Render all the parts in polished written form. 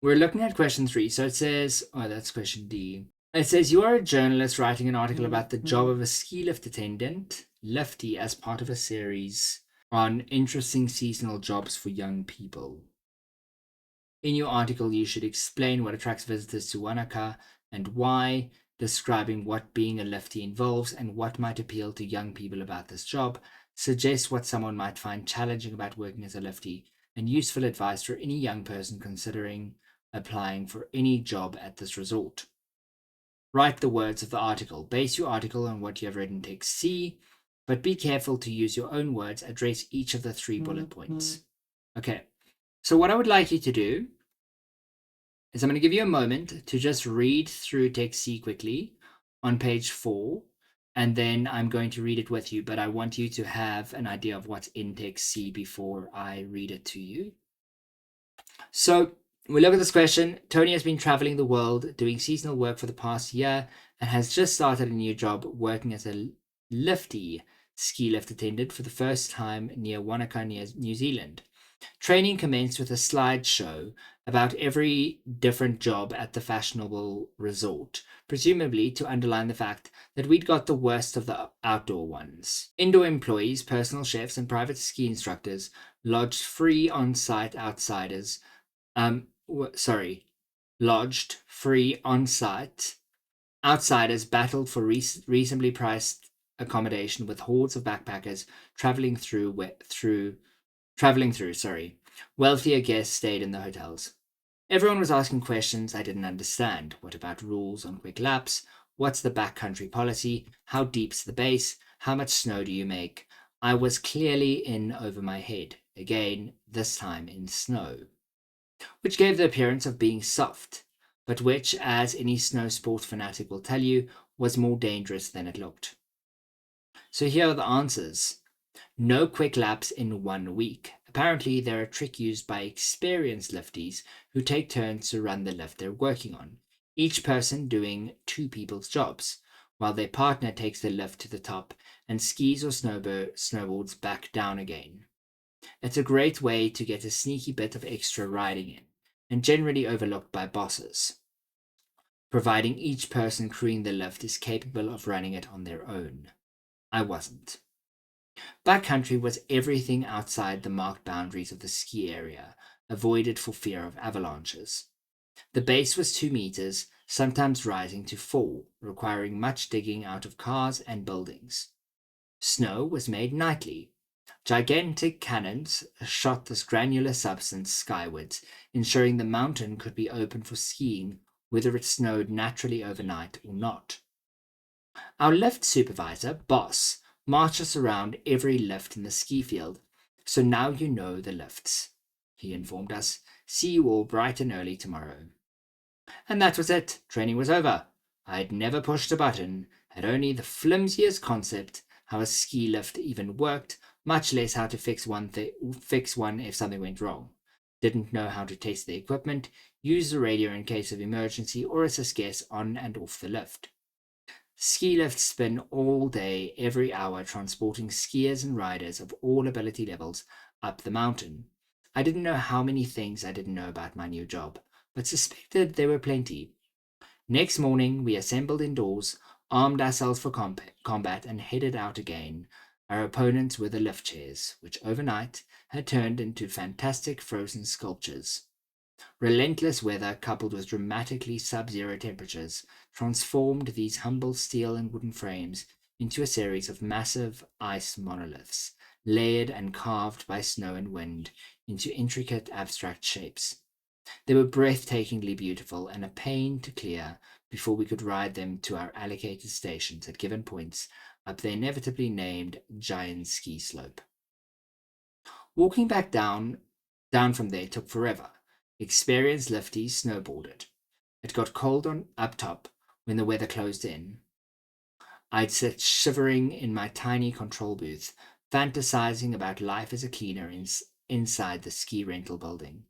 We're looking at question 3. So it says, oh, that's question D. It says, you are a journalist writing an article about the job of a ski lift attendant, lifty, as part of a series on interesting seasonal jobs for young people. In your article, you should explain what attracts visitors to Wanaka and why, describing what being a lifty involves and what might appeal to young people about this job. Suggest what someone might find challenging about working as a lifty, and useful advice for any young person considering applying for any job at this resort. Write the words of the article. Base your article on what you have written in text C, but be careful to use your own words. Address each of the 3 bullet points. Okay, so what I would like you to do is I'm going to give you a moment to just read through text C quickly on page 4, and then I'm going to read it with you, but I want you to have an idea of what's in text C before I read it to you. So we look at this question. Tony has been traveling the world doing seasonal work for the past year and has just started a new job working as a lifty ski lift attendant for the first time near Wanaka, New Zealand. Training commenced with a slideshow about every different job at the fashionable resort, presumably to underline the fact that we'd got the worst of the outdoor ones. Indoor employees, personal chefs, and private ski instructors lodged free on-site outsiders. Lodged free on-site. Outsiders battled for reasonably priced accommodation with hordes of backpackers traveling through. Wealthier guests stayed in the hotels. Everyone was asking questions I didn't understand. What about rules on quick laps? What's the backcountry policy? How deep's the base? How much snow do you make? I was clearly in over my head. Again, this time in snow. Which gave the appearance of being soft, but which, as any snow sport fanatic will tell you, was more dangerous than it looked. So here are the answers. No quick laps in 1 week. Apparently, they're a trick used by experienced lifties who take turns to run the lift they're working on, each person doing 2 people's jobs, while their partner takes the lift to the top and skis or snowboards back down again. It's a great way to get a sneaky bit of extra riding in, and generally overlooked by bosses, providing each person crewing the lift is capable of running it on their own. I wasn't. Backcountry was everything outside the marked boundaries of the ski area, avoided for fear of avalanches. The base was 2 meters, sometimes rising to 4, requiring much digging out of cars and buildings. Snow was made nightly. Gigantic cannons shot this granular substance skywards, ensuring the mountain could be open for skiing, whether it snowed naturally overnight or not. Our lift supervisor, Boss, marched us around every lift in the ski field, so now you know the lifts. He informed us, see you all bright and early tomorrow. And that was it. Training was over. I had never pushed a button, had only the flimsiest concept how a ski lift even worked, much less how to fix one if something went wrong. Didn't know how to test the equipment, use the radio in case of emergency, or assist guests on and off the lift. Ski lifts spin all day, every hour, transporting skiers and riders of all ability levels up the mountain. I didn't know how many things I didn't know about my new job, but suspected there were plenty. Next morning, we assembled indoors, armed ourselves for combat, and headed out again. Our opponents were the lift chairs, which overnight had turned into fantastic frozen sculptures. Relentless weather, coupled with dramatically sub-zero temperatures, transformed these humble steel and wooden frames into a series of massive ice monoliths, layered and carved by snow and wind into intricate abstract shapes. They were breathtakingly beautiful and a pain to clear before we could ride them to our allocated stations at given points up the inevitably named giant ski slope. Walking back down from there took forever. Experienced lifties snowboarded. It got cold up top when the weather closed in. I'd sit shivering in my tiny control booth, fantasizing about life as a cleaner inside the ski rental building.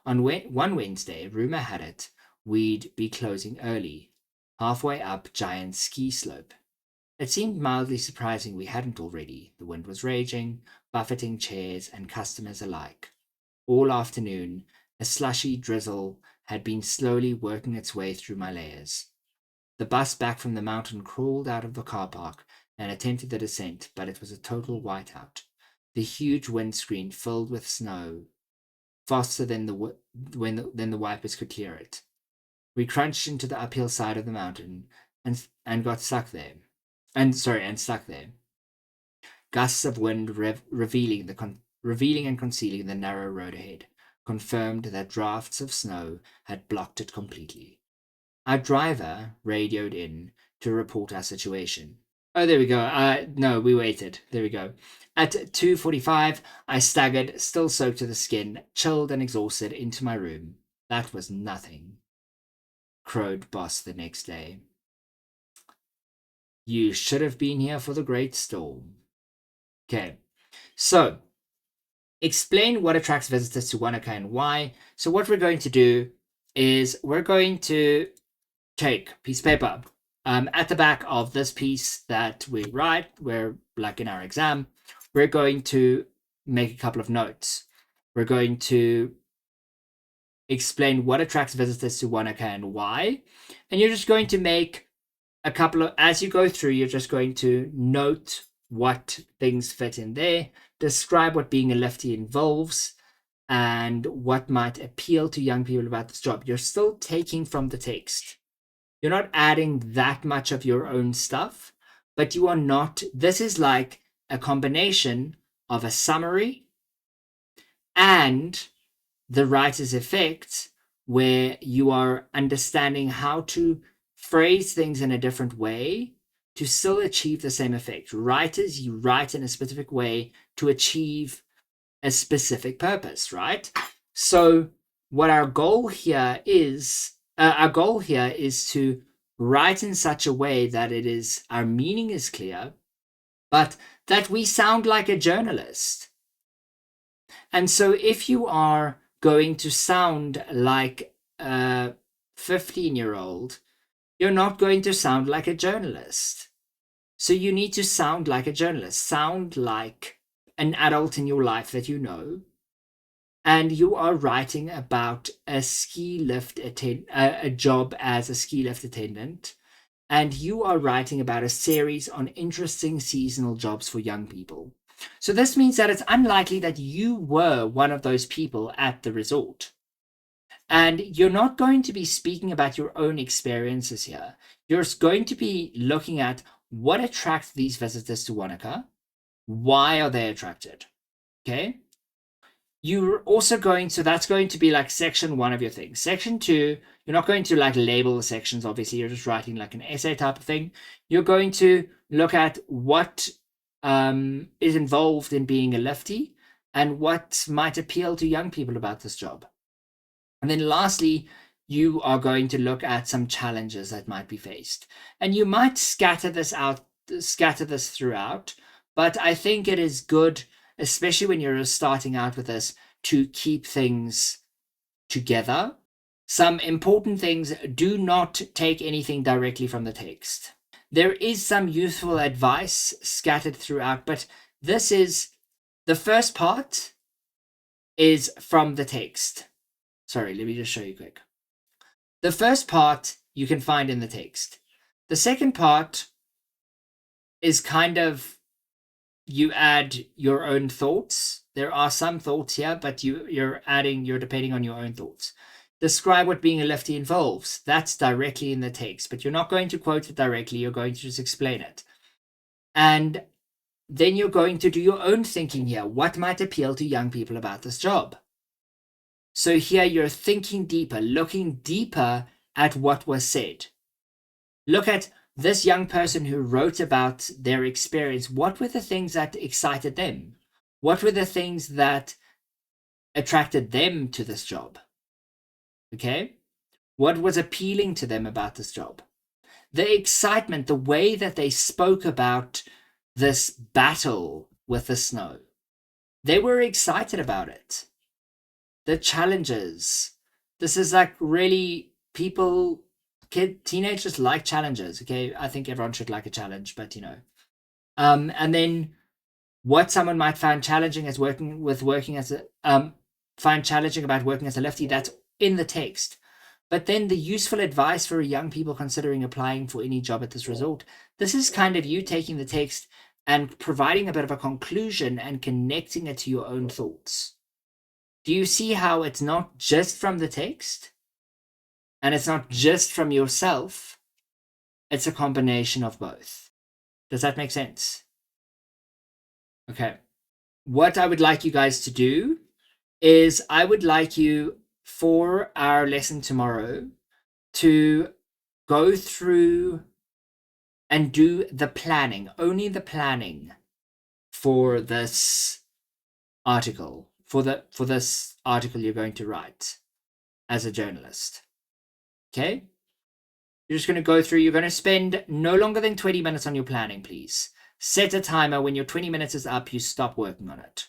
On one Wednesday, rumor had it, we'd be closing early, halfway up giant ski slope. It seemed mildly surprising we hadn't already. The wind was raging, buffeting chairs and customers alike. All afternoon, A slushy drizzle had been slowly working its way through my layers. The bus back from the mountain crawled out of the car park and attempted the descent, but it was a total whiteout. The huge windscreen filled with snow, faster than the wipers could clear it. We crunched into the uphill side of the mountain and got stuck there. And stuck there. Gusts of wind revealing and concealing the narrow road ahead confirmed that drafts of snow had blocked it completely. Our driver radioed in to report our situation. Oh, there we go. No, we waited. There we go. At 2:45, I staggered, still soaked to the skin, chilled and exhausted, into my room. That was nothing, crowed Boss the next day. You should have been here for the great storm. Okay, so explain what attracts visitors to Wanaka and why. So what we're going to do is we're going to take a piece of paper. At the back of this piece that we write, we're like in our exam, we're going to make a couple of notes. We're going to explain what attracts visitors to Wanaka and why. And you're just going to make a couple of, as you go through, you're just going to note what things fit in there, describe what being a lefty involves, and what might appeal to young people about this job. You're still taking from the text. You're not adding that much of your own stuff, but you are not, this is like a combination of a summary and the writer's effect, where you are understanding how to phrase things in a different way to still achieve the same effect. Writers, you write in a specific way to achieve a specific purpose, right? So what our goal here is to write in such a way that it is, our meaning is clear, but that we sound like a journalist. And so if you are going to sound like a 15-year-old, you're not going to sound like a journalist. So you need to sound like a journalist, sound like an adult in your life that you know, and you are writing about a job as a ski lift attendant, and you are writing about a series on interesting seasonal jobs for young people. So this means that it's unlikely that you were one of those people at the resort. And you're not going to be speaking about your own experiences here. You're going to be looking at what attracts these visitors to Wanaka. Why are they attracted? Okay. You're also going, so that's going to be like section 1 of your thing. Section 2, you're not going to like label the sections, obviously. You're just writing like an essay type of thing. You're going to look at what is involved in being a lifty and what might appeal to young people about this job. And then lastly, you are going to look at some challenges that might be faced. And you might scatter this throughout, but I think it is good, especially when you're starting out with this, to keep things together. Some important things: do not take anything directly from the text. There is some useful advice scattered throughout, but this is, the first part is from the text. Sorry, let me just show you quick. The first part you can find in the text. The second part is kind of, you add your own thoughts. There are some thoughts here, but you're depending on your own thoughts. Describe what being a lefty involves. That's directly in the text, but you're not going to quote it directly. You're going to just explain it. And then you're going to do your own thinking here. What might appeal to young people about this job? So here you're thinking deeper, looking deeper at what was said. Look at this young person who wrote about their experience. What were the things that excited them? What were the things that attracted them to this job? Okay? What was appealing to them about this job? The excitement, the way that they spoke about this battle with the snow. They were excited about it. The challenges. This is like really teenagers like challenges. Okay, I think everyone should like a challenge, but and then what someone might find challenging as working as a find challenging about working as a lefty, that's in the text. But then the useful advice for young people considering applying for any job at this resort, this is kind of you taking the text and providing a bit of a conclusion and connecting it to your own thoughts. Do you see how it's not just from the text? And it's not just from yourself. It's a combination of both. Does that make sense? Okay. What I would like you guys to do is I would like you for our lesson tomorrow to go through and do the planning, only the planning for this article, for this article you're going to write as a journalist. Okay? You're just going to go through, you're going to spend no longer than 20 minutes on your planning, please. Set a timer. When your 20 minutes is up, you stop working on it.